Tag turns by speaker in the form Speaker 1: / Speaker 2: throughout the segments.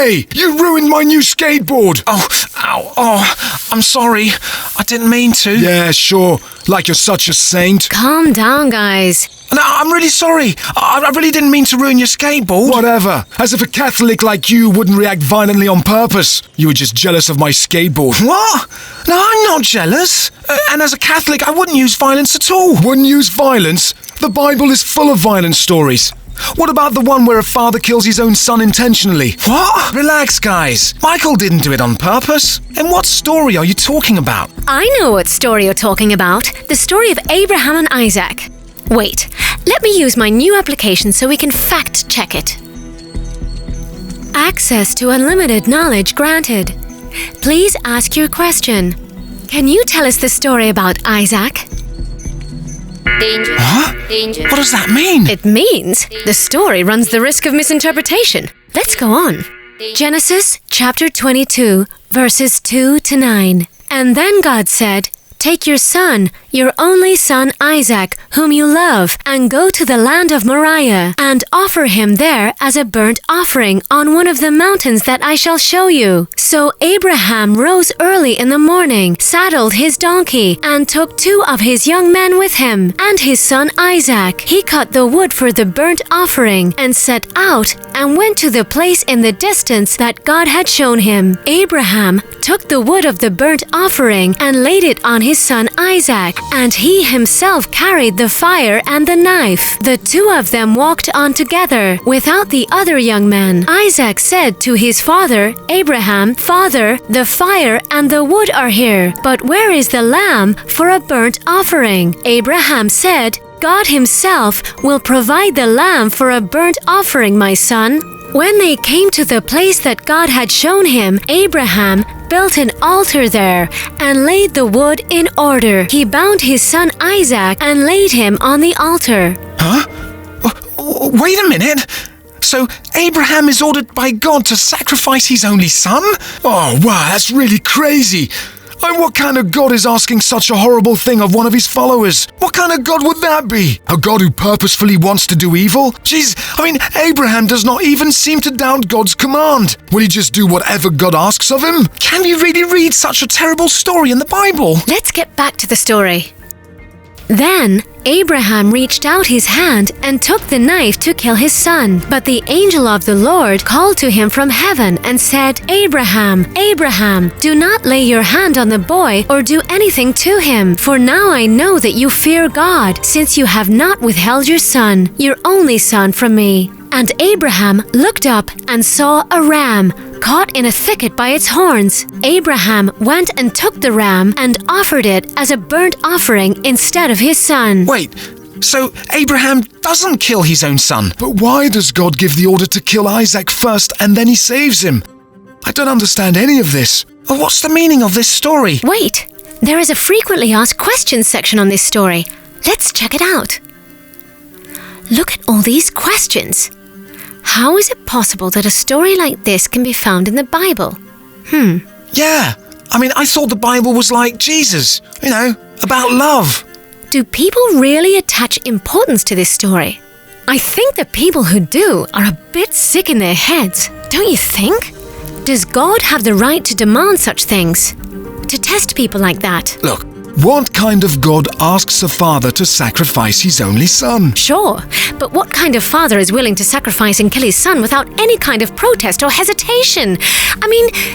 Speaker 1: Hey, you ruined my new skateboard!
Speaker 2: I'm sorry. I didn't mean to.
Speaker 1: Yeah, sure. Like you're such a saint.
Speaker 3: Calm down, guys.
Speaker 2: No, I'm really sorry. I really didn't mean to ruin your skateboard.
Speaker 1: Whatever. As if a Catholic like you wouldn't react violently on purpose. You were just jealous of my skateboard.
Speaker 2: What? No, I'm not jealous. And as a Catholic, I wouldn't use violence at all.
Speaker 1: Wouldn't use violence? The Bible is full of violent stories. What about the one where a father kills his own son intentionally?
Speaker 2: What? Relax, guys. Michael didn't do it on purpose. And what story are you talking about?
Speaker 3: I know what story you're talking about. The story of Abraham and Isaac. Wait, let me use my new application so we can fact-check it. Access to unlimited knowledge granted. Please ask your question. Can you tell us the story about Isaac?
Speaker 4: Danger.
Speaker 2: Huh?
Speaker 4: Danger.
Speaker 2: What does that mean?
Speaker 3: It means the story runs the risk of misinterpretation. Let's go on. Genesis chapter 22, verses 2 to 9. And then God said, "Take your son, your only son Isaac, whom you love, and go to the land of Moriah, and offer him there as a burnt offering on one of the mountains that I shall show you." So Abraham rose early in the morning, saddled his donkey, and took 2 of his young men with him, and his son Isaac. He cut the wood for the burnt offering, and set out, and went to the place in the distance that God had shown him. Abraham took the wood of the burnt offering, and laid it on his son Isaac, and he himself carried the fire and the knife. The 2 of them walked on together, without the other young man. Isaac said to his father, Abraham, "Father, the fire and the wood are here, but where is the lamb for a burnt offering?" Abraham said, "God himself will provide the lamb for a burnt offering, my son." When they came to the place that God had shown him, Abraham built an altar there and laid the wood in order. He bound his son Isaac and laid him on the altar.
Speaker 2: Huh? Wait a minute. So Abraham is ordered by God to sacrifice his only son?
Speaker 1: Oh, wow, that's really crazy. What kind of God is asking such a horrible thing of one of his followers? What kind of God would that be? A God who purposefully wants to do evil? Jeez, Abraham does not even seem to doubt God's command. Will he just do whatever God asks of him?
Speaker 2: Can you really read such a terrible story in the Bible?
Speaker 3: Let's get back to the story. Then Abraham reached out his hand and took the knife to kill his son. But the angel of the Lord called to him from heaven and said, "Abraham, Abraham, do not lay your hand on the boy or do anything to him. For now I know that you fear God, since you have not withheld your son, your only son, from me." And Abraham looked up and saw a ram caught in a thicket by its horns. Abraham went and took the ram and offered it as a burnt offering instead of his son.
Speaker 2: Wait, so Abraham doesn't kill his own son?
Speaker 1: But why does God give the order to kill Isaac first and then he saves him? I don't understand any of this.
Speaker 2: Well, what's the meaning of this story?
Speaker 3: Wait, there is a frequently asked questions section on this story. Let's check it out. Look at all these questions. How is it possible that a story like this can be found in the Bible?
Speaker 2: Yeah, I thought the Bible was like Jesus, about love.
Speaker 3: Do people really attach importance to this story? I think the people who do are a bit sick in their heads, don't you think? Does God have the right to demand such things? To test people like that?
Speaker 1: Look, what kind of God asks a father to sacrifice his only son?
Speaker 3: Sure, but what kind of father is willing to sacrifice and kill his son without any kind of protest or hesitation?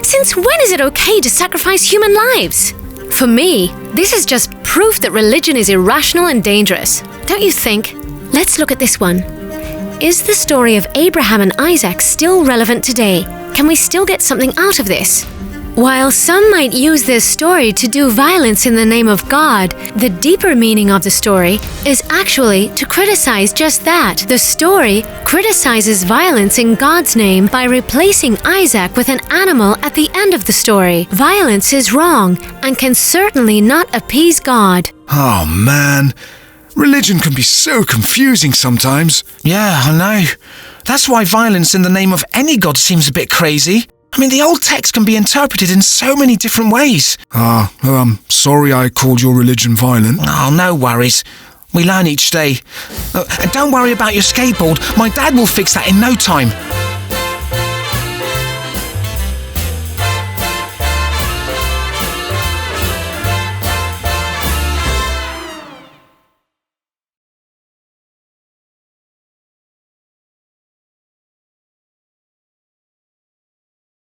Speaker 3: Since when is it okay to sacrifice human lives? For me, this is just proof that religion is irrational and dangerous. Don't you think? Let's look at this one. Is the story of Abraham and Isaac still relevant today? Can we still get something out of this? While some might use this story to do violence in the name of God, the deeper meaning of the story is actually to criticize just that. The story criticizes violence in God's name by replacing Isaac with an animal at the end of the story. Violence is wrong and can certainly not appease God.
Speaker 1: Oh, man. Religion can be so confusing sometimes.
Speaker 2: Yeah, I know. That's why violence in the name of any god seems a bit crazy. The old text can be interpreted in so many different ways.
Speaker 1: I'm sorry I called your religion violent.
Speaker 2: Oh, no worries. We learn each day. And don't worry about your skateboard. My dad will fix that in no time.